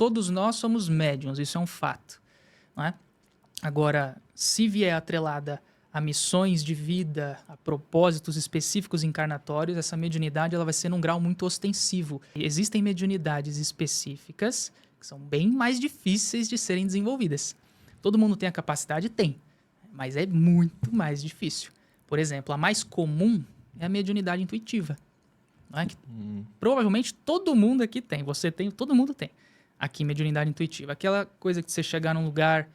todos nós somos médiuns, isso é um fato, não é? Agora, se vier atrelada a missões de vida, a propósitos específicos encarnatórios, essa mediunidade ela vai ser num grau muito ostensivo. E existem mediunidades específicas que são bem mais difíceis de serem desenvolvidas. Todo mundo tem a capacidade? Tem, mas é muito mais difícil. Por exemplo, a mais comum é a mediunidade intuitiva. Não é? Que provavelmente todo mundo aqui tem. Você tem, todo mundo tem. Aqui, mediunidade intuitiva. Aquela coisa que você chegar num lugar,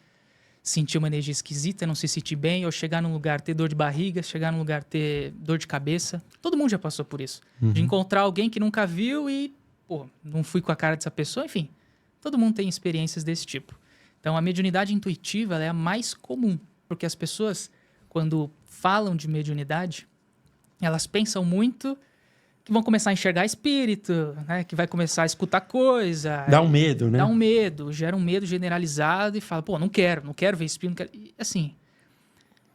sentir uma energia esquisita, não se sentir bem, ou chegar num lugar, ter dor de barriga, chegar num lugar, ter dor de cabeça. Todo mundo já passou por isso. De encontrar alguém que nunca viu e, pô, não fui com a cara dessa pessoa, enfim. Todo mundo tem experiências desse tipo. Então, a mediunidade intuitiva ela é a mais comum, porque as pessoas, quando falam de mediunidade, elas pensam muito que vão começar a enxergar espírito, né? Que vai começar a escutar coisa. Dá um medo, né? Dá um medo, gera um medo generalizado e fala, pô, não quero ver espírito, não quero. E, assim,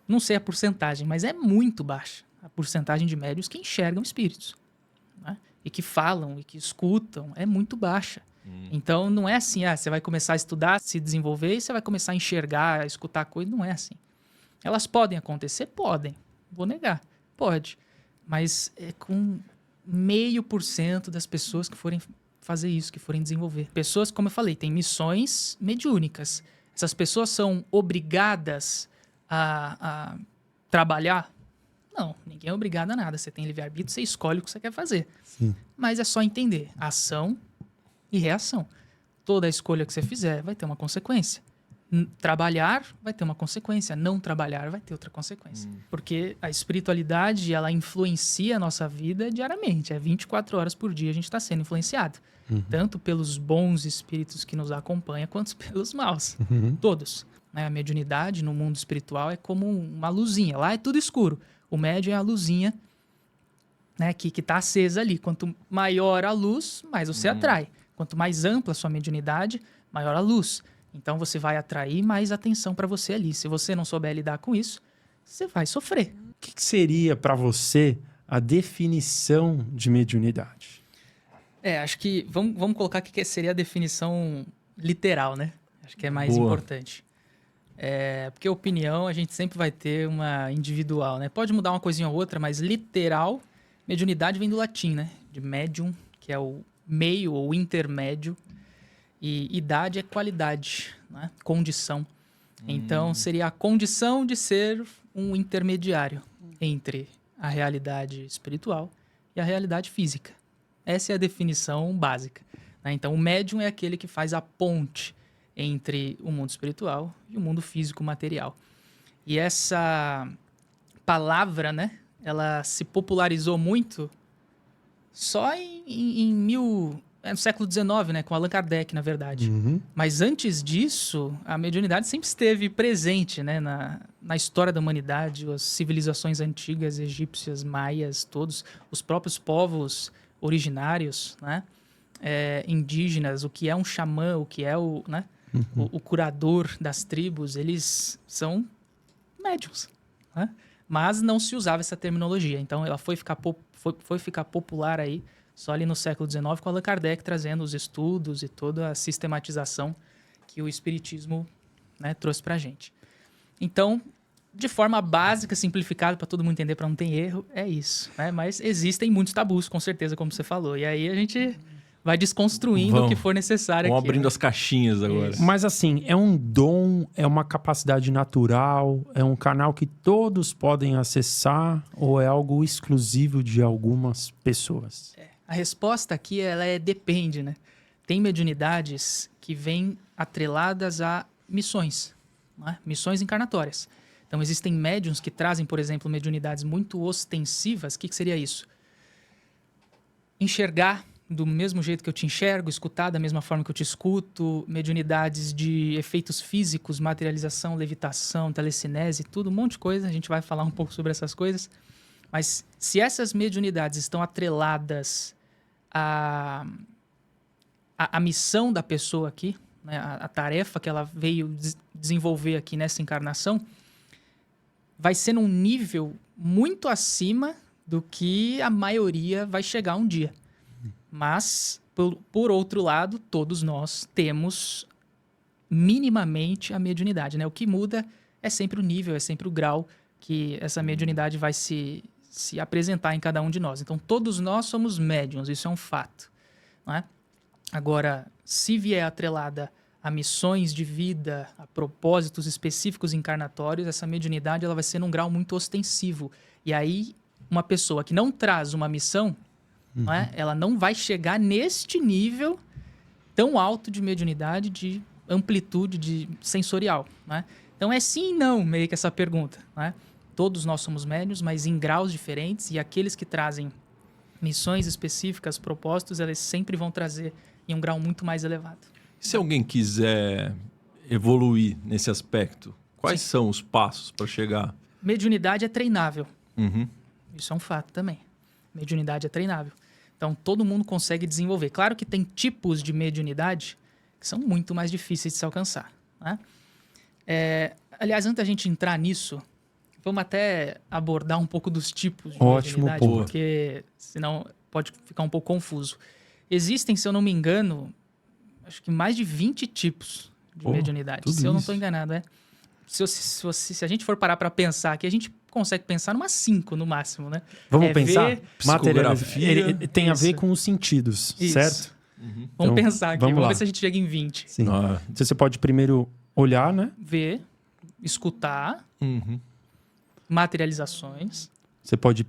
não sei a porcentagem, mas é muito baixa a porcentagem de médiuns que enxergam espíritos, né? E que falam e que escutam, é muito baixa. Então, não é assim, você vai começar a estudar, se desenvolver e você vai começar a enxergar, a escutar coisa, não é assim. Elas podem acontecer? Podem. Vou negar. Pode. Mas é com 0,5% das pessoas que forem fazer isso, que forem desenvolver. Pessoas, como eu falei, têm missões mediúnicas. Essas pessoas são obrigadas a trabalhar? Não, ninguém é obrigado a nada. Você tem livre-arbítrio, você escolhe o que você quer fazer. Sim. Mas é só entender. Ação e reação. Toda escolha que você fizer vai ter uma consequência. Trabalhar vai ter uma consequência, não trabalhar vai ter outra consequência. Porque a espiritualidade, ela influencia a nossa vida diariamente. 24 horas por dia a gente está sendo influenciado. Tanto pelos bons espíritos que nos acompanham, quanto pelos maus. Todos. Né? A mediunidade no mundo espiritual é como uma luzinha. Lá é tudo escuro. O médium é a luzinha, né, que está acesa ali. Quanto maior a luz, mais você atrai. Quanto mais ampla a sua mediunidade, maior a luz. Então, você vai atrair mais atenção para você ali. Se você não souber lidar com isso, você vai sofrer. O que seria para você a definição de mediunidade? Acho que... Vamos colocar que seria a definição literal, né? Acho que é mais importante. Porque opinião a gente sempre vai ter uma individual, né? Pode mudar uma coisinha ou outra, mas literal, mediunidade vem do latim, né? De medium, que é o meio ou intermédio. E idade é qualidade, né? Condição. Então, seria a condição de ser um intermediário entre a realidade espiritual e a realidade física. Essa é a definição básica, né? Então, o médium é aquele que faz a ponte entre o mundo espiritual e o mundo físico material. E essa palavra, né? Ela se popularizou muito só no século XIX, né? Com Allan Kardec, na verdade. Mas antes disso, a mediunidade sempre esteve presente, né? Na história da humanidade, as civilizações antigas, egípcias, maias, todos, os próprios povos originários, né? Indígenas, o que é um xamã, o que é né? O curador das tribos, eles são médiuns, né? Mas não se usava essa terminologia. Então, ela foi ficar popular aí só ali no século XIX, com Allan Kardec trazendo os estudos e toda a sistematização que o Espiritismo, né, trouxe para a gente. Então, de forma básica, simplificada, para todo mundo entender, para não ter erro, é isso, né? Mas existem muitos tabus, com certeza, como você falou. E aí a gente vai desconstruindo o que for necessário Vamos aqui. abrindo né? as caixinhas agora. Isso. Mas assim, é um dom, é uma capacidade natural, é um canal que todos podem acessar ou é algo exclusivo de algumas pessoas? A resposta aqui, ela depende, né? Tem mediunidades que vêm atreladas a missões, né? Missões encarnatórias. Então, existem médiuns que trazem, por exemplo, mediunidades muito ostensivas. O que seria isso? Enxergar do mesmo jeito que eu te enxergo, escutar da mesma forma que eu te escuto, mediunidades de efeitos físicos, materialização, levitação, telecinese, tudo, um monte de coisa. A gente vai falar um pouco sobre essas coisas. Mas se essas mediunidades estão atreladas à missão da pessoa aqui, né, a tarefa que ela veio desenvolver aqui nessa encarnação, vai ser num nível muito acima do que a maioria vai chegar um dia. Mas Por outro lado, todos nós temos minimamente a mediunidade, né? O que muda é sempre o nível, é sempre o grau que essa mediunidade vai se apresentar em cada um de nós. Então, todos nós somos médiuns, isso é um fato, não é? Agora, se vier atrelada a missões de vida, a propósitos específicos encarnatórios, essa mediunidade ela vai ser num grau muito ostensivo. E aí, uma pessoa que não traz uma missão, não é? Ela não vai chegar neste nível tão alto de mediunidade, de amplitude de sensorial, né? Então é sim e não, meio que essa pergunta, né? Todos nós somos médiuns, mas em graus diferentes, e aqueles que trazem missões específicas, propósitos, eles sempre vão trazer em um grau muito mais elevado. E se alguém quiser evoluir nesse aspecto, quais são os passos para chegar? Mediunidade é treinável. Isso é um fato também. Mediunidade é treinável. Então, todo mundo consegue desenvolver. Claro que tem tipos de mediunidade que são muito mais difíceis de se alcançar, né? Aliás, antes da gente entrar nisso, vamos até abordar um pouco dos tipos de mediunidade, porque senão pode ficar um pouco confuso. Existem, se eu não me engano, acho que mais de 20 tipos de mediunidade. Se eu não estou enganado, se a gente for parar para pensar aqui, a gente consegue pensar umas 5 no máximo, né? Vamos pensar? Psicografia. Tem a ver com os sentidos, certo? Vamos pensar aqui, vamos ver se a gente chega em 20. Sim. Você pode primeiro olhar, né? Ver, escutar, materializações. Você pode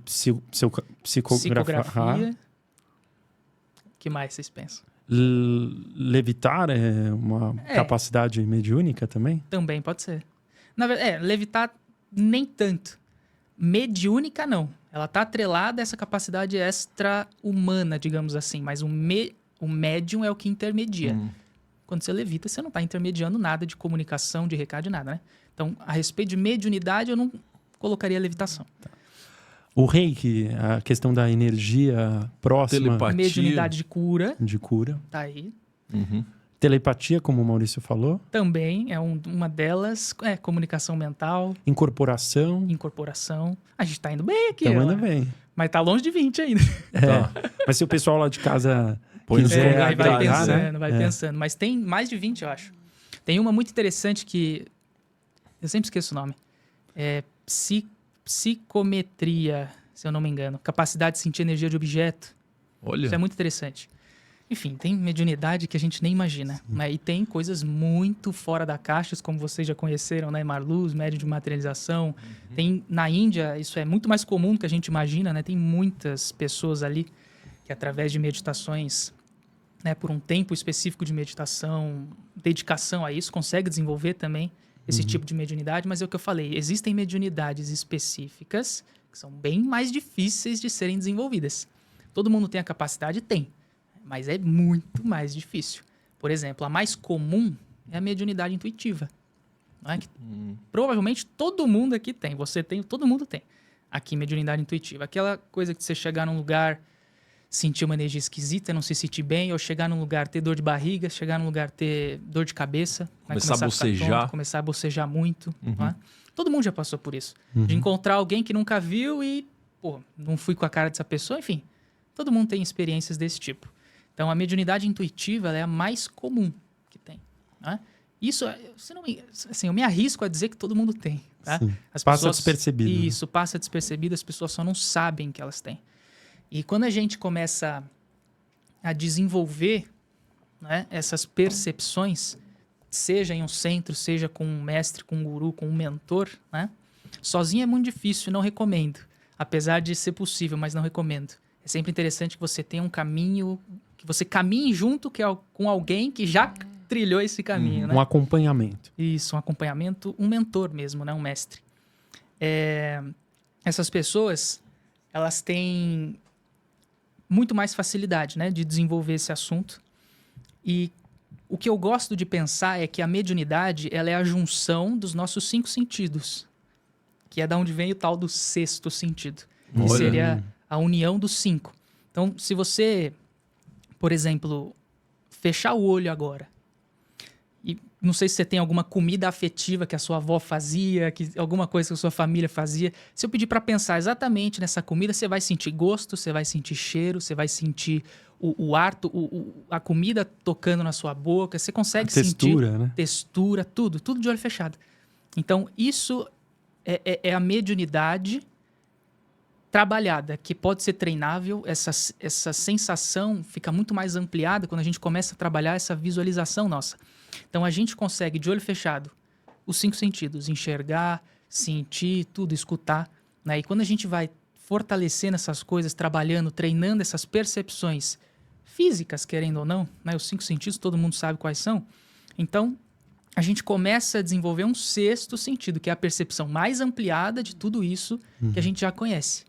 psicografar. O que mais vocês pensam? Levitar é uma capacidade mediúnica também? Também pode ser. Na verdade, levitar nem tanto. Mediúnica, não. Ela está atrelada a essa capacidade extra-humana, digamos assim. Mas o médium é o que intermedia. Quando você levita, você não está intermediando nada de comunicação, de recado, de nada, né? Então, a respeito de mediunidade, eu não colocaria levitação. Tá. O reiki, a questão da energia próxima. Telepatia. Mediunidade de cura. De cura. Tá aí. Telepatia, como o Maurício falou. Também é uma delas. Comunicação mental. Incorporação. A gente tá indo bem aqui. Estamos indo bem. Mas tá longe de 20 ainda. Mas se o pessoal lá de casa quiser vai pensando, vai pensando. Mas tem mais de 20, eu acho. Tem uma muito interessante que... Eu sempre esqueço o nome. Psicometria, se eu não me engano. Capacidade de sentir energia de objeto. Olha. Isso é muito interessante. Enfim, tem mediunidade que a gente nem imagina. Né? E tem coisas muito fora da caixa, como vocês já conheceram, né? Marluz, médium de materialização. Tem, na Índia, isso é muito mais comum do que a gente imagina, né? Tem muitas pessoas ali que, através de meditações, né, por um tempo específico de meditação, dedicação a isso, consegue desenvolver também esse tipo de mediunidade. Mas é o que eu falei, existem mediunidades específicas que são bem mais difíceis de serem desenvolvidas. Todo mundo tem a capacidade? Tem. Mas é muito mais difícil. Por exemplo, a mais comum é a mediunidade intuitiva. Não é? Que provavelmente todo mundo aqui tem. Você tem, todo mundo tem. Aqui, mediunidade intuitiva. Aquela coisa que você chegar num lugar, sentir uma energia esquisita, não se sentir bem, ou chegar num lugar, ter dor de barriga, chegar num lugar, ter dor de cabeça. Começar a bocejar. Tonto, começar a bocejar muito. Não é? Todo mundo já passou por isso. De encontrar alguém que nunca viu e, não fui com a cara dessa pessoa. Enfim, todo mundo tem experiências desse tipo. Então, a mediunidade intuitiva ela é a mais comum que tem. Né? Isso, eu me arrisco a dizer que todo mundo tem. Tá? Passa despercebido. Isso, passa despercebido, as pessoas só não sabem que elas têm. E quando a gente começa a desenvolver, né, essas percepções, seja em um centro, seja com um mestre, com um guru, com um mentor, né? Sozinho é muito difícil, não recomendo. Apesar de ser possível, mas não recomendo. É sempre interessante que você tenha um caminho, que você caminhe junto com alguém que já trilhou esse caminho. Né? Um acompanhamento. Isso, um acompanhamento, um mentor mesmo, né? Um mestre. Essas pessoas, elas têm muito mais facilidade, né, de desenvolver esse assunto. E o que eu gosto de pensar é que a mediunidade ela é a junção dos nossos 5 sentidos, que é da onde vem o tal do 6º sentido, que seria a união dos 5. Então, se você, por exemplo, fechar o olho agora E não sei se você tem alguma comida afetiva que a sua avó fazia, alguma coisa que a sua família fazia. Se eu pedir para pensar exatamente nessa comida, você vai sentir gosto, você vai sentir cheiro, você vai sentir o ar, a comida tocando na sua boca. Você consegue textura, sentir né? textura, tudo de olho fechado. Então, isso é a mediunidade trabalhada, que pode ser treinável. Essa sensação fica muito mais ampliada quando a gente começa a trabalhar essa visualização nossa. Então, a gente consegue, de olho fechado, os 5 sentidos, enxergar, sentir, tudo, escutar, né? E quando a gente vai fortalecendo essas coisas, trabalhando, treinando essas percepções físicas, querendo ou não, né? Os 5 sentidos, todo mundo sabe quais são. Então, a gente começa a desenvolver um 6º sentido, que é a percepção mais ampliada de tudo isso que a gente já conhece.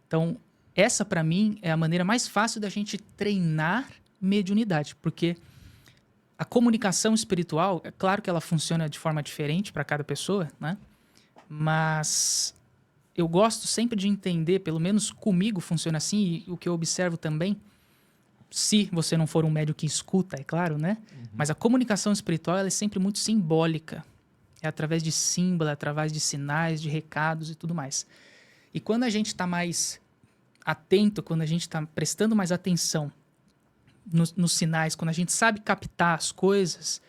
Então, essa, para mim, é a maneira mais fácil da gente treinar mediunidade, porque a comunicação espiritual, é claro que ela funciona de forma diferente para cada pessoa, né? Mas eu gosto sempre de entender, pelo menos comigo funciona assim, e o que eu observo também, se você não for um médium que escuta, é claro, né? Mas a comunicação espiritual, ela é sempre muito simbólica. É através de símbolo, é através de sinais, de recados e tudo mais. E quando a gente está mais atento, quando a gente está prestando mais atenção nos sinais, quando a gente sabe captar as coisas,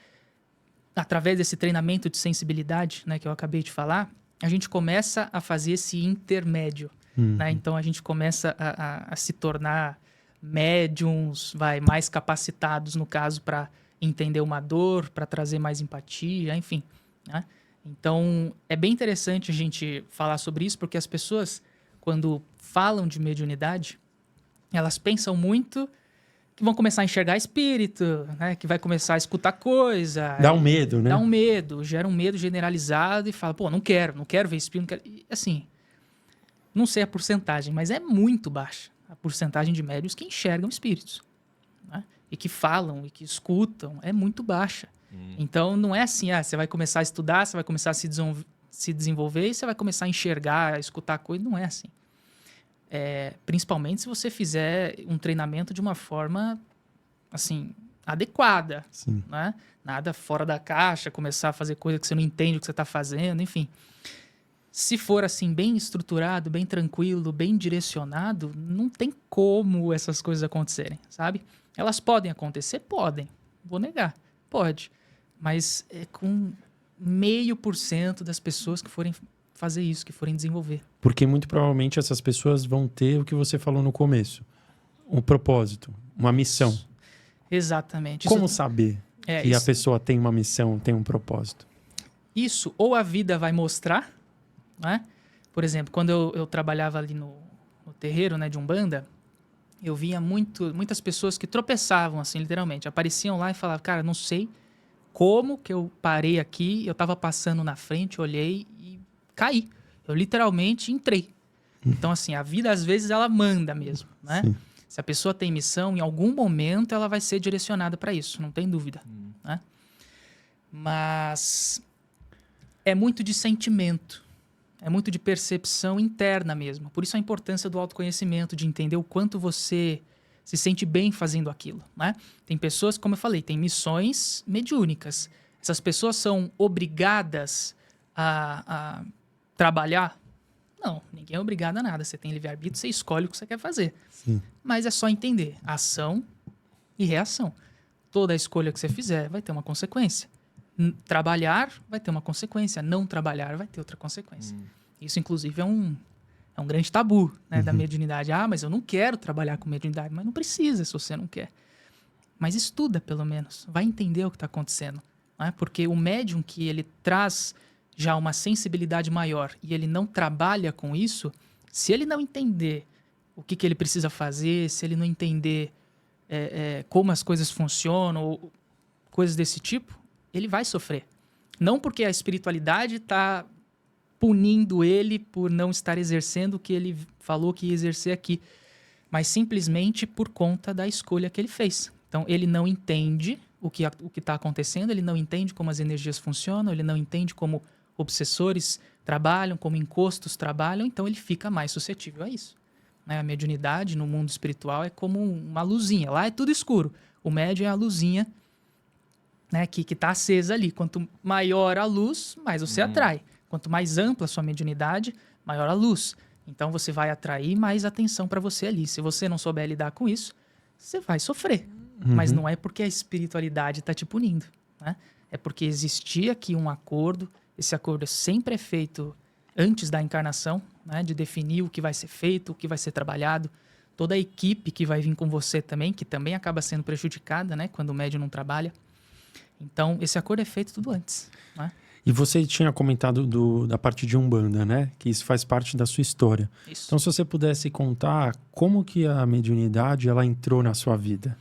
através desse treinamento de sensibilidade, né, que eu acabei de falar, a gente começa a fazer esse intermédio. Né? Então, a gente começa a se tornar médiums, mais capacitados, no caso, para entender uma dor, para trazer mais empatia, enfim. Né? Então, é bem interessante a gente falar sobre isso, porque as pessoas, quando falam de mediunidade, elas pensam muito que vão começar a enxergar espírito, né? Que vai começar a escutar coisa. Dá um medo, né? Dá um medo, gera um medo generalizado e fala, pô, não quero ver espírito, não quero. E, assim, não sei a porcentagem, mas é muito baixa a porcentagem de médiuns que enxergam espíritos, né? E que falam, e que escutam, é muito baixa. Então, não é assim, você vai começar a estudar, você vai começar a se desenvolver e você vai começar a enxergar, a escutar coisa, não é assim. Principalmente se você fizer um treinamento de uma forma, assim, adequada. Sim. Né? Nada fora da caixa, começar a fazer coisa que você não entende o que você está fazendo, enfim. Se for assim, bem estruturado, bem tranquilo, bem direcionado, não tem como essas coisas acontecerem, sabe? Elas podem acontecer? Podem. Vou negar. Pode. Mas é com 0,5% das pessoas que forem fazer isso, que forem desenvolver. Porque muito provavelmente essas pessoas vão ter o que você falou no começo. Um propósito, uma missão. Exatamente. Como saber que a pessoa tem uma missão, tem um propósito? Isso, ou a vida vai mostrar, né? Por exemplo, quando eu trabalhava ali no terreiro, né, de Umbanda, eu via muitas pessoas que tropeçavam, assim, literalmente. Apareciam lá e falavam, cara, não sei como que eu parei aqui, eu tava passando na frente, olhei e caí. Eu literalmente entrei. Então, assim, a vida, às vezes, ela manda mesmo, né? Sim. Se a pessoa tem missão, em algum momento ela vai ser direcionada para isso, não tem dúvida, né? Mas é muito de sentimento, é muito de percepção interna mesmo. Por isso a importância do autoconhecimento, de entender o quanto você se sente bem fazendo aquilo, né? Tem pessoas, como eu falei, tem missões mediúnicas. Essas pessoas são obrigadas a trabalhar? Não, ninguém é obrigado a nada. Você tem livre-arbítrio, você escolhe o que você quer fazer. Sim. Mas é só entender ação e reação. Toda escolha que você fizer vai ter uma consequência. Trabalhar vai ter uma consequência. Não trabalhar vai ter outra consequência. Isso, inclusive, é um grande tabu, né, da mediunidade. Mas eu não quero trabalhar com mediunidade. Mas não precisa se você não quer. Mas estuda, pelo menos. Vai entender o que está acontecendo. Né? Porque o médium que ele traz já uma sensibilidade maior e ele não trabalha com isso, se ele não entender o que ele precisa fazer, se ele não entender como as coisas funcionam, ou coisas desse tipo, ele vai sofrer. Não porque a espiritualidade está punindo ele por não estar exercendo o que ele falou que ia exercer aqui, mas simplesmente por conta da escolha que ele fez. Então, ele não entende o que está acontecendo, ele não entende como as energias funcionam, ele não entende como obsessores trabalham, como encostos trabalham, então ele fica mais suscetível a isso. Né? A mediunidade no mundo espiritual é como uma luzinha. Lá é tudo escuro. O médium é a luzinha né, que está acesa ali. Quanto maior a luz, mais você atrai. Quanto mais ampla a sua mediunidade, maior a luz. Então você vai atrair mais atenção para você ali. Se você não souber lidar com isso, você vai sofrer. Mas não é porque a espiritualidade está te punindo, né? É porque existia aqui um acordo. Esse acordo sempre é feito antes da encarnação, né, de definir o que vai ser feito, o que vai ser trabalhado. Toda a equipe que vai vir com você também, que também acaba sendo prejudicada, né, quando o médium não trabalha. Então, esse acordo é feito tudo antes, né? E você tinha comentado da parte de Umbanda, né? Que isso faz parte da sua história. Isso. Então, se você pudesse contar como que a mediunidade ela entrou na sua vida.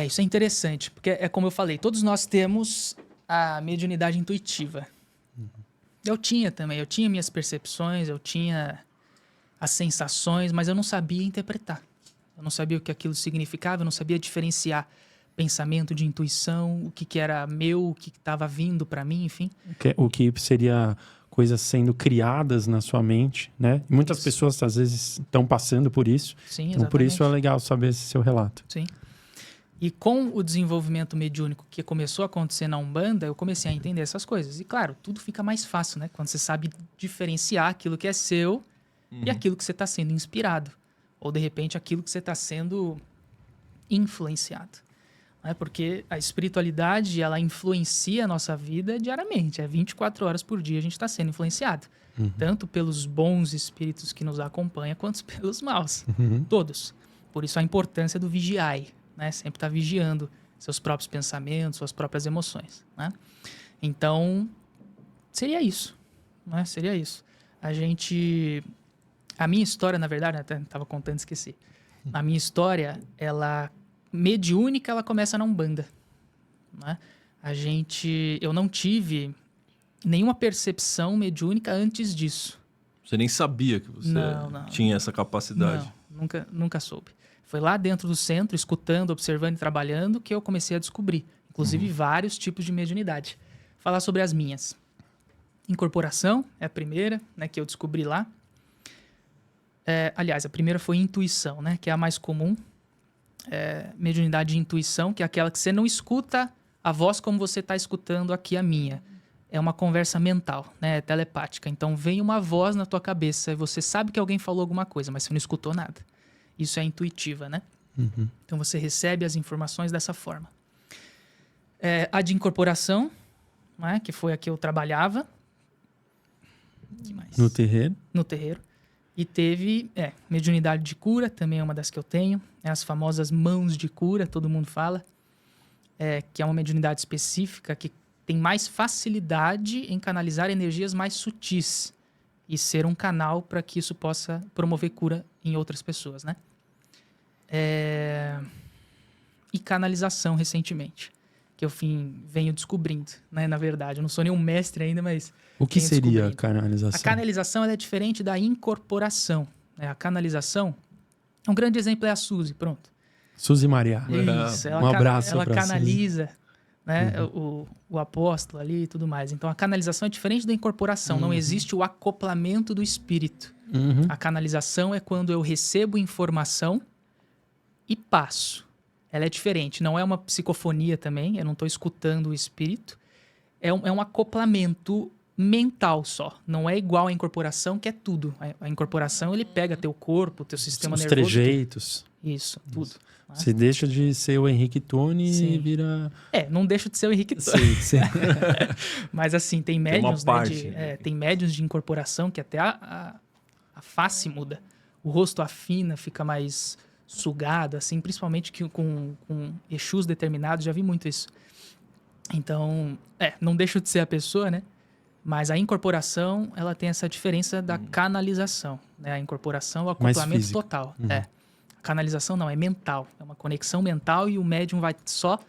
Isso é interessante, porque é como eu falei, todos nós temos a mediunidade intuitiva. Eu tinha também, eu tinha minhas percepções, eu tinha as sensações, mas eu não sabia interpretar. Eu não sabia o que aquilo significava, eu não sabia diferenciar pensamento de intuição, o que era meu, o que estava vindo para mim, enfim. O que seria coisas sendo criadas na sua mente, né? E muitas pessoas, às vezes, estão passando por isso. Sim, então, exatamente. por isso é legal saber esse seu relato. Sim. E com o desenvolvimento mediúnico que começou a acontecer na Umbanda, eu comecei a entender essas coisas. E claro, tudo fica mais fácil, né? Quando você sabe diferenciar aquilo que é seu e aquilo que você está sendo inspirado. Ou, de repente, aquilo que você está sendo influenciado. Né? Porque a espiritualidade, ela influencia a nossa vida diariamente. 24 horas por dia a gente está sendo influenciado. Tanto pelos bons espíritos que nos acompanham, quanto pelos maus. Todos. Por isso a importância do vigiai. Né? Sempre estar vigiando seus próprios pensamentos, suas próprias emoções. Né? Então, seria isso. Né? Seria isso. A minha história, na verdade, até estava contando, esqueci. A minha história, mediúnica, ela começa na Umbanda. Né? Eu não tive nenhuma percepção mediúnica antes disso. Você nem sabia que você tinha essa capacidade? Não, nunca soube. Foi lá dentro do centro, escutando, observando e trabalhando, que eu comecei a descobrir. Inclusive, vários tipos de mediunidade. Falar sobre as minhas. Incorporação é a primeira, né, que eu descobri lá. Aliás, a primeira foi intuição, né, que é a mais comum. Mediunidade de intuição, que é aquela que você não escuta a voz como você está escutando aqui a minha. É uma conversa mental, né, telepática. Então, vem uma voz na tua cabeça e você sabe que alguém falou alguma coisa, mas você não escutou nada. Isso é intuitiva, né? Então, você recebe as informações dessa forma. A de incorporação, né, que foi a que eu trabalhava. Que mais? No terreiro? No terreiro. E teve mediunidade de cura, também é uma das que eu tenho. As famosas mãos de cura, todo mundo fala. Que é uma mediunidade específica que tem mais facilidade em canalizar energias mais sutis e ser um canal para que isso possa promover cura em outras pessoas, né? E canalização, recentemente, que eu venho descobrindo, né? Na verdade, eu não sou nenhum mestre ainda, mas o que seria a canalização? A canalização ela é diferente da incorporação. Né? A canalização, um grande exemplo é a Suzy, pronto. Suzy Maria. Isso, um abraço para ela canaliza, né, o apóstolo ali e tudo mais. Então, a canalização é diferente da incorporação. Não existe o acoplamento do espírito. A canalização é quando eu recebo informação e passo. Ela é diferente. Não é uma psicofonia também. Eu não estou escutando o espírito. É um acoplamento mental só. Não é igual à incorporação, que é tudo. A incorporação, ele pega teu corpo, teu sistema nervoso. Os trejeitos. Isso, tudo. Você deixa de ser o Henrique Tone e vira... não deixa de ser o Henrique Tone. Sim. Mas assim, tem médiuns, tem médiuns de incorporação que até a face muda. O rosto afina, fica mais sugado, assim, principalmente com Exus determinados, já vi muito isso. Então, não deixa de ser a pessoa, né? Mas a incorporação, ela tem essa diferença da canalização, né? A incorporação é o acoplamento total. A canalização não, é mental. É uma conexão mental e o médium vai só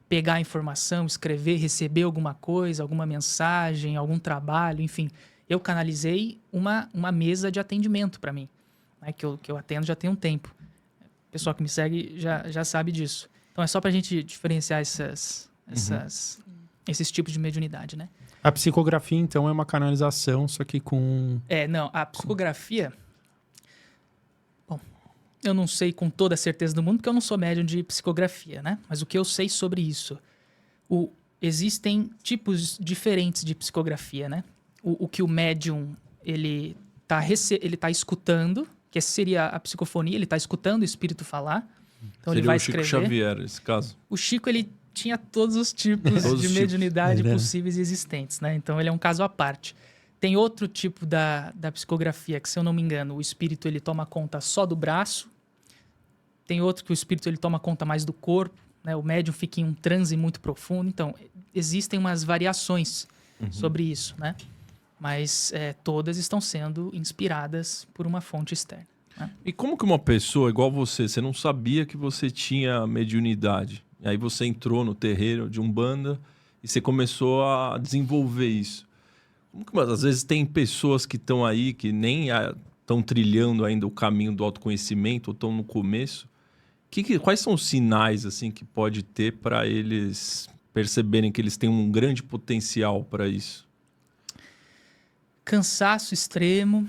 pegar a informação, escrever, receber alguma coisa, alguma mensagem, algum trabalho, enfim. Eu canalizei uma mesa de atendimento para mim, né? que eu atendo já tem um tempo. O pessoal que me segue já sabe disso. Então, é só para a gente diferenciar esses tipos de mediunidade, né? A psicografia, então, é uma canalização, só que com... Não, a psicografia... Bom, eu não sei com toda a certeza do mundo, porque eu não sou médium de psicografia, né? Mas o que eu sei sobre isso... Existem tipos diferentes de psicografia, né? O que o médium, ele tá escutando, que seria a psicofonia, ele tá escutando o espírito falar. Então Seria ele vai o Chico escrever. Xavier, nesse caso. O Chico, ele tinha todos os tipos Todos de os mediunidade tipos. possíveis e existentes, né? Então ele é um caso à parte. Tem outro tipo da psicografia que, se eu não me engano, o espírito ele toma conta só do braço. Tem outro que o espírito ele toma conta mais do corpo, né? O médium fica em um transe muito profundo. Então, existem umas variações sobre isso, né? Mas todas estão sendo inspiradas por uma fonte externa. Né? E como que uma pessoa igual você não sabia que você tinha mediunidade? E aí você entrou no terreiro de Umbanda e você começou a desenvolver isso. Como que, às vezes tem pessoas que estão aí que nem estão trilhando ainda o caminho do autoconhecimento ou estão no começo. Quais são os sinais assim que pode ter para eles perceberem que eles têm um grande potencial para isso? Cansaço extremo,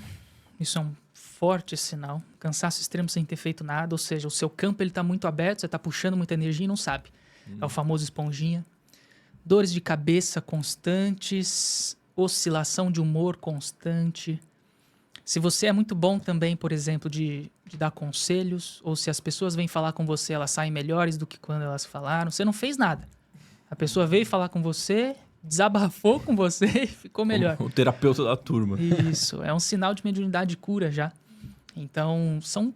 isso é um forte sinal. Cansaço extremo sem ter feito nada, ou seja, o seu campo está muito aberto, você está puxando muita energia e não sabe. É o famoso esponjinha. Dores de cabeça constantes, oscilação de humor constante. Se você é muito bom também, por exemplo, de dar conselhos, ou se as pessoas vêm falar com você, elas saem melhores do que quando elas falaram, você não fez nada. A pessoa veio falar com você, desabafou com você e ficou melhor. O terapeuta da turma. Isso, é um sinal de mediunidade cura já. Então, são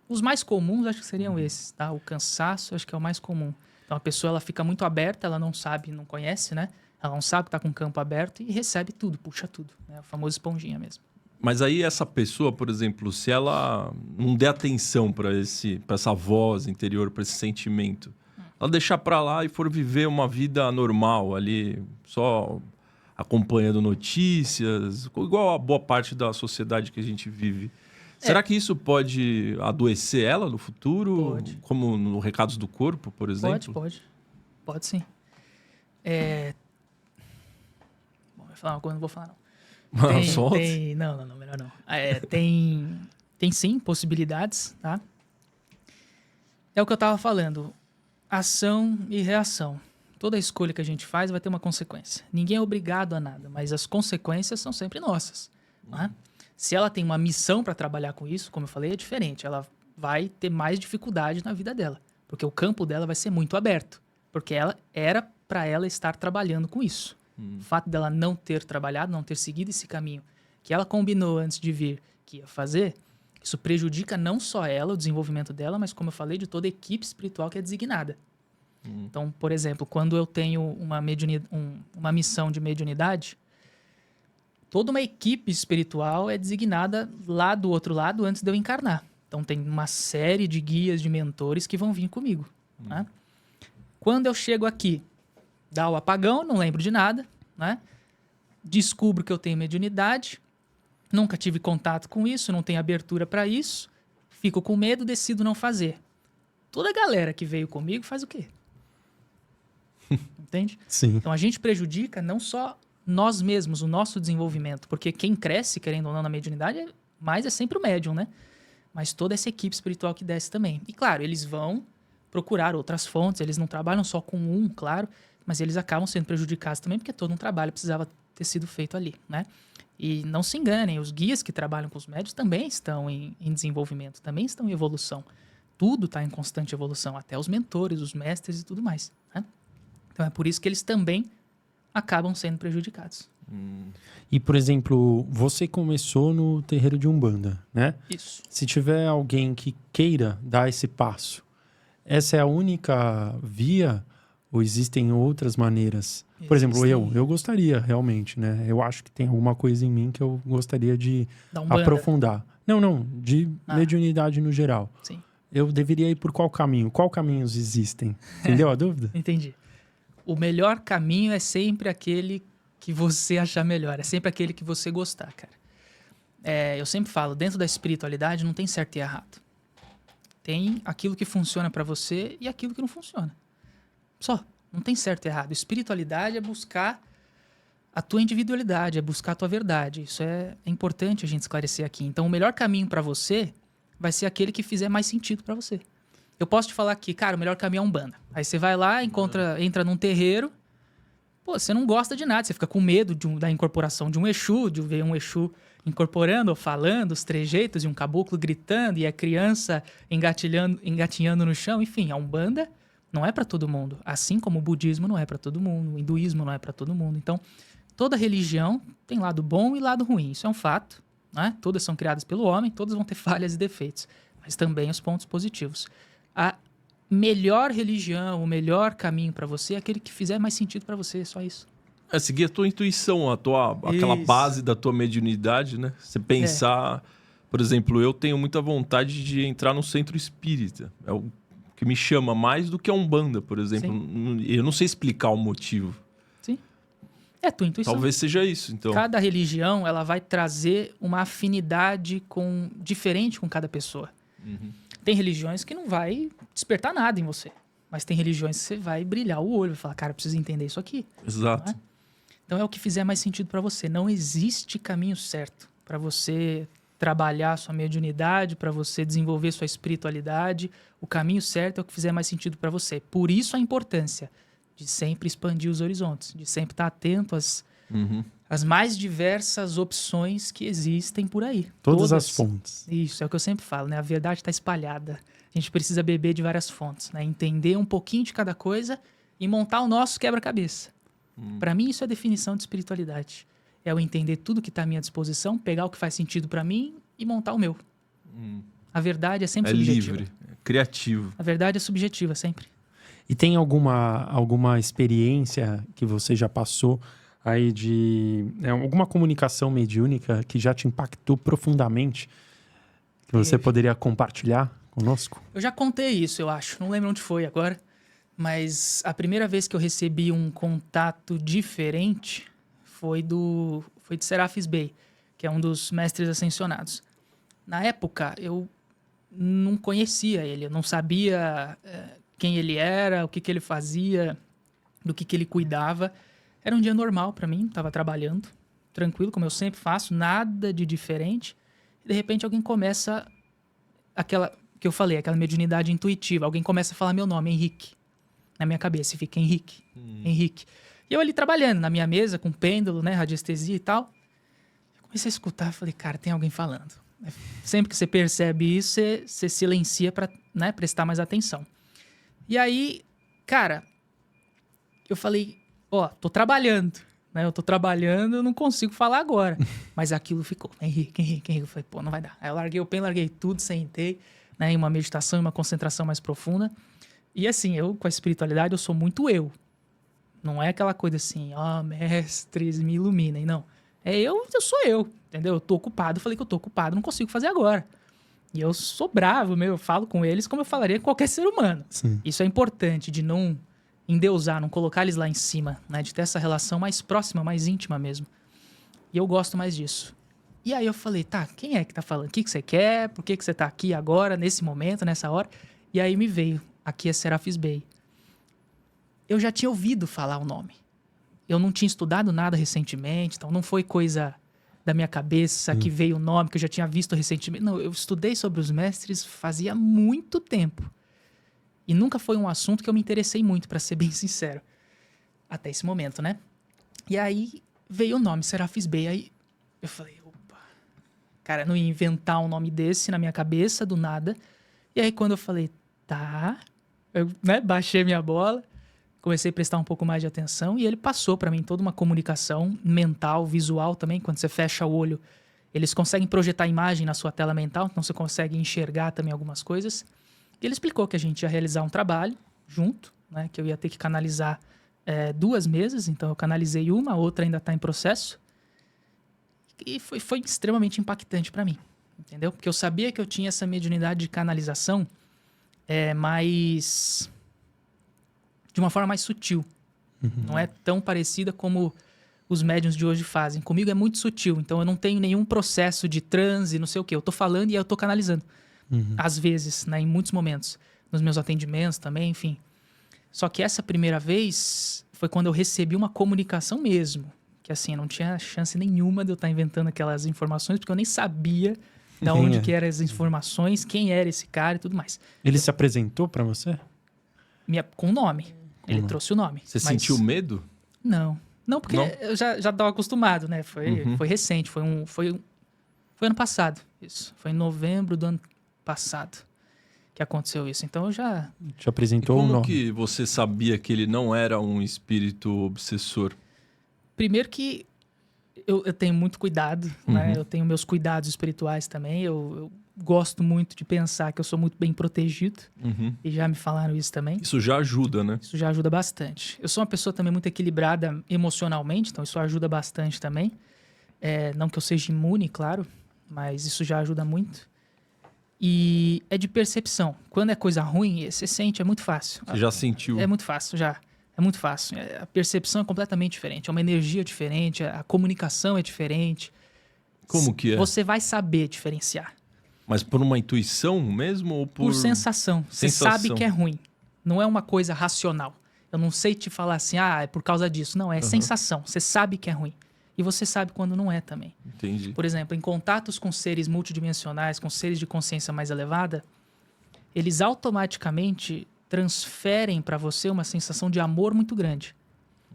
os mais comuns, acho que seriam esses, tá? O cansaço, acho que é o mais comum. Então, a pessoa ela fica muito aberta, ela não sabe, não conhece, né? Ela não sabe que está com o campo aberto e recebe tudo, puxa tudo. Né? O famoso esponjinha mesmo. Mas aí essa pessoa, por exemplo, se ela não der atenção para essa voz interior, para esse sentimento, ela deixar para lá e for viver uma vida normal ali, só acompanhando notícias, igual a boa parte da sociedade que a gente vive. Será que isso pode adoecer ela no futuro? Pode. Como no Recados do Corpo, por exemplo? Pode. Pode sim. Bom, eu vou falar uma coisa, não vou falar não. Não, melhor não. Tem sim possibilidades, tá? É o que eu tava falando. Ação e reação. Toda escolha que a gente faz vai ter uma consequência. Ninguém é obrigado a nada, mas as consequências são sempre nossas. Né? Se ela tem uma missão para trabalhar com isso, como eu falei, é diferente. Ela vai ter mais dificuldade na vida dela, porque o campo dela vai ser muito aberto, porque ela era para ela estar trabalhando com isso. O fato dela não ter trabalhado, não ter seguido esse caminho que ela combinou antes de vir que ia fazer, isso prejudica não só ela, o desenvolvimento dela, mas, como eu falei, de toda a equipe espiritual que é designada. Então, por exemplo, quando eu tenho uma missão de mediunidade, toda uma equipe espiritual é designada lá do outro lado antes de eu encarnar. Então, tem uma série de guias, de mentores que vão vir comigo. Né? Quando eu chego aqui, dá o apagão, não lembro de nada, né? Descubro que eu tenho mediunidade, nunca tive contato com isso, não tenho abertura para isso, fico com medo, decido não fazer. Toda a galera que veio comigo faz o quê? Entende? Sim. Então a gente prejudica não só nós mesmos, o nosso desenvolvimento, porque quem cresce, querendo ou não, na mediunidade, mais é sempre o médium, né? Mas toda essa equipe espiritual que desce também. E claro, eles vão procurar outras fontes, eles não trabalham só com claro, mas eles acabam sendo prejudicados também, porque todo um trabalho precisava ter sido feito ali, né? E não se enganem, os guias que trabalham com os médios também estão em desenvolvimento, também estão em evolução. Tudo está em constante evolução, até os mentores, os mestres e tudo mais, né? Então é por isso que eles também acabam sendo prejudicados. E, por exemplo, você começou no terreiro de Umbanda, né? Isso. Se tiver alguém que queira dar esse passo, essa é a única via ou existem outras maneiras? Por exemplo, eu gostaria realmente, né? Eu acho que tem alguma coisa em mim que eu gostaria de aprofundar. Não, de mediunidade no geral. Sim. Eu deveria ir por qual caminho? Qual caminhos existem? Entendeu a dúvida? Entendi. O melhor caminho é sempre aquele que você achar melhor. É sempre aquele que você gostar, cara. Eu sempre falo, dentro da espiritualidade não tem certo e errado. Tem aquilo que funciona para você e aquilo que não funciona. Só. Não tem certo e errado. Espiritualidade é buscar a tua individualidade, é buscar a tua verdade. Isso é importante a gente esclarecer aqui. Então, o melhor caminho para você vai ser aquele que fizer mais sentido para você. Eu posso te falar que, cara, o melhor caminho é Umbanda. Aí você vai lá, entra num terreiro, pô, você não gosta de nada, você fica com medo da incorporação de um Exu, de ver um Exu incorporando ou falando, os trejeitos, e um caboclo gritando, e a criança engatinhando no chão. Enfim, a Umbanda não é para todo mundo. Assim como o budismo não é para todo mundo, o hinduísmo não é para todo mundo. Então, toda religião tem lado bom e lado ruim. Isso é um fato, né? Todas são criadas pelo homem, todas vão ter falhas e defeitos, mas também os pontos positivos. A melhor religião, o melhor caminho para você é aquele que fizer mais sentido para você, só isso. É seguir a tua intuição, aquela base da tua mediunidade, né? Você pensar... Por exemplo, eu tenho muita vontade de entrar no centro espírita. É o que me chama mais do que a Umbanda, por exemplo. Sim. Eu não sei explicar o motivo. Sim. É a tua intuição. Talvez seja isso, então. Cada religião, ela vai trazer uma afinidade diferente com cada pessoa. Uhum. Tem religiões que não vai despertar nada em você. Mas tem religiões que você vai brilhar o olho, vai falar, cara, eu preciso entender isso aqui. Exato. Então é o que fizer mais sentido para você. Não existe caminho certo para você trabalhar sua mediunidade, para você desenvolver sua espiritualidade. O caminho certo é o que fizer mais sentido para você. Por isso a importância de sempre expandir os horizontes, de sempre estar atento às mais diversas opções que existem por aí. Todas as fontes. Isso, é o que eu sempre falo, né? A verdade está espalhada. A gente precisa beber de várias fontes, né? Entender um pouquinho de cada coisa e montar o nosso quebra-cabeça. Para mim, isso é a definição de espiritualidade. É eu entender tudo que está à minha disposição, pegar o que faz sentido para mim e montar o meu. A verdade é sempre subjetiva. É livre, é criativo. A verdade é subjetiva, sempre. E tem alguma experiência que você já passou aí alguma comunicação mediúnica que já te impactou profundamente, que você poderia compartilhar conosco? Eu já contei isso, eu acho. Não lembro onde foi agora. Mas a primeira vez que eu recebi um contato diferente foi de Serafis Bey, que é um dos mestres ascensionados. Na época, eu não conhecia ele, eu não sabia quem ele era, o que ele fazia, do que ele cuidava. Era um dia normal para mim, estava trabalhando, tranquilo, como eu sempre faço, nada de diferente. E de repente alguém começa, aquela que eu falei, aquela mediunidade intuitiva, alguém começa a falar meu nome, Henrique. Na minha cabeça, e fica Henrique, Henrique. E eu ali trabalhando na minha mesa, com pêndulo, né, radiestesia e tal. Eu comecei a escutar, falei, cara, tem alguém falando. Sempre que você percebe isso, você silencia para, né, prestar mais atenção. E aí, cara, eu falei, tô trabalhando, né, eu tô trabalhando, eu não consigo falar agora. Mas aquilo ficou, Henrique. Eu falei, pô, não vai dar. Aí eu larguei o pêndulo, larguei tudo, sentei, né, em uma meditação, em uma concentração mais profunda. E assim, eu com a espiritualidade, eu sou muito eu. Não é aquela coisa assim, mestres, me iluminem, não. Eu sou eu, entendeu? Eu tô ocupado, falei que eu tô ocupado, não consigo fazer agora. E eu sou bravo, eu falo com eles como eu falaria com qualquer ser humano. Sim. Isso é importante, de não endeusar, não colocar eles lá em cima, né? De ter essa relação mais próxima, mais íntima mesmo. E eu gosto mais disso. E aí eu falei, tá, quem é que tá falando? O que você quer? Por que você tá aqui agora, nesse momento, nessa hora? E aí me veio... Aqui é Serafis Bey. Eu já tinha ouvido falar o nome. Eu não tinha estudado nada recentemente, então não foi coisa da minha cabeça que veio o nome, que eu já tinha visto recentemente. Não, eu estudei sobre os mestres fazia muito tempo. E nunca foi um assunto que eu me interessei muito, para ser bem sincero. Até esse momento, né? E aí veio o nome, Serafis Bey. Aí eu falei, opa. Cara, não ia inventar um nome desse na minha cabeça, do nada. E aí quando eu falei, tá... Eu, né, baixei minha bola, comecei a prestar um pouco mais de atenção e ele passou para mim toda uma comunicação mental, visual também. Quando você fecha o olho, eles conseguem projetar imagem na sua tela mental, então você consegue enxergar também algumas coisas. E ele explicou que a gente ia realizar um trabalho junto, né, que eu ia ter que canalizar 2 mesas, então eu canalizei uma, a outra ainda está em processo. E foi extremamente impactante para mim, entendeu? Porque eu sabia que eu tinha essa mediunidade de canalização mais... de uma forma mais sutil. Não é tão parecida como os médiuns de hoje fazem. Comigo é muito sutil, então eu não tenho nenhum processo de transe, não sei o quê. Eu tô falando e eu tô canalizando. Às vezes, né, em muitos momentos. Nos meus atendimentos também, enfim. Só que essa primeira vez foi quando eu recebi uma comunicação mesmo. Que assim, não tinha chance nenhuma de eu estar inventando aquelas informações, porque eu nem sabia Da onde que eram as informações, quem era esse cara e tudo mais. Ele se apresentou para você? Com o nome. Ele trouxe o nome. Você sentiu medo? Não. Não, porque eu já estava acostumado, né? Foi recente, foi ano passado, isso. Foi em novembro do ano passado que aconteceu isso. Então eu já... Te apresentou o nome. Como que você sabia que ele não era um espírito obsessor? Primeiro que eu tenho muito cuidado, né? Eu tenho meus cuidados espirituais também. Eu gosto muito de pensar que eu sou muito bem protegido. E já me falaram isso também. Isso já ajuda, né? Isso já ajuda bastante. Eu sou uma pessoa também muito equilibrada emocionalmente, então isso ajuda bastante também. Não que eu seja imune, claro, mas isso já ajuda muito. E é de percepção. Quando é coisa ruim, você sente, é muito fácil. Você já sentiu? É muito fácil, já. É muito fácil. A percepção é completamente diferente. É uma energia diferente, a comunicação é diferente. Como que é? Você vai saber diferenciar. Mas por uma intuição mesmo ou por... Por sensação. Você sabe que é ruim. Não é uma coisa racional. Eu não sei te falar assim, é por causa disso. Não, é sensação. Você sabe que é ruim. E você sabe quando não é também. Entendi. Por exemplo, em contatos com seres multidimensionais, com seres de consciência mais elevada, eles automaticamente transferem para você uma sensação de amor muito grande.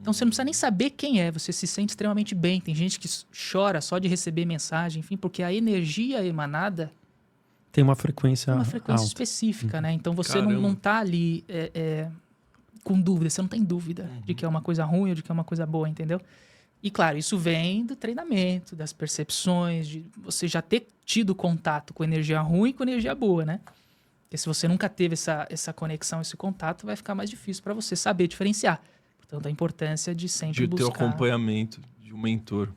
Então você não precisa nem saber quem é, você se sente extremamente bem. Tem gente que chora só de receber mensagem, enfim, porque a energia emanada tem uma frequência alta. específica, né? Então você não tá ali com dúvida, você não tem dúvida de que é uma coisa ruim ou de que é uma coisa boa, entendeu? E claro, isso vem do treinamento, das percepções, de você já ter tido contato com energia ruim e com energia boa, né? Porque se você nunca teve essa conexão, esse contato, vai ficar mais difícil para você saber diferenciar. Portanto, a importância de sempre buscar... De ter o acompanhamento de um mentor.